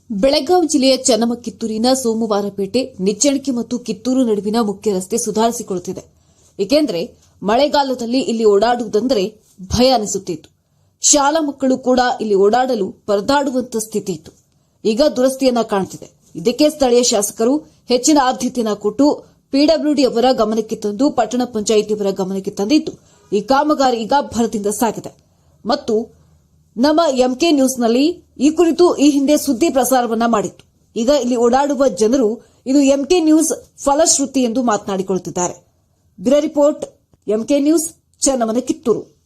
ಬೆಳಗಾವಿ ಜಿಲ್ಲೆಯ ಚನ್ನಮಕಿತ್ತೂರಿನ ಸೋಮವಾರಪೇಟೆ, ನಿಚ್ಚಣಿಕೆ ಮತ್ತು ಕಿತ್ತೂರು ನಡುವಿನ ಮುಖ್ಯ ರಸ್ತೆ ಸುಧಾರಿಸಿಕೊಳ್ಳುತ್ತಿದೆ. ಏಕೆಂದರೆ ಮಳೆಗಾಲದಲ್ಲಿ ಇಲ್ಲಿ ಓಡಾಡುವುದೆಂದರೆ ಭಯ ಅನಿಸುತ್ತಿತ್ತು. ಶಾಲಾ ಮಕ್ಕಳು ಕೂಡ ಇಲ್ಲಿ ಓಡಾಡಲು ಪರದಾಡುವಂತ ಸ್ಥಿತಿ ಇತ್ತು. ಈಗ ದುರಸ್ತಿಯನ್ನ ಕಾಣುತ್ತಿದೆ. ಇದಕ್ಕೆ ಸ್ಥಳೀಯ ಶಾಸಕರು ಹೆಚ್ಚಿನ ಆದ್ಯತೆಯನ್ನು ಕೊಟ್ಟು ಪಿಡಬ್ಲ್ಯೂಡಿ ಅವರ ಗಮನಕ್ಕೆ ತಂದು ಪಟ್ಟಣ ಪಂಚಾಯಿತಿಯವರ ಗಮನಕ್ಕೆ ತಂದಿದ್ದು ಈ ಕಾಮಗಾರಿ ಈಗ ಭರದಿಂದ ಸಾಗಿದೆ. ಮತ್ತು ನಮ್ಮ ಎಂಕೆ ನ್ಯೂಸ್ನಲ್ಲಿ ಈ ಕುರಿತು ಈ ಹಿಂದೆ ಸುದ್ದಿ ಪ್ರಸಾರವನ್ನ ಮಾಡಿತ್ತು. ಈಗ ಇಲ್ಲಿ ಓಡಾಡುವ ಜನರು ಇದು ಎಂಕೆ ನ್ಯೂಸ್ ಫಲಶ್ರುತಿ ಎಂದು ಮಾತನಾಡಿಕೊಳ್ಳುತ್ತಿದ್ದಾರೆ. Bureau report, MK news, Channamane, Kittur.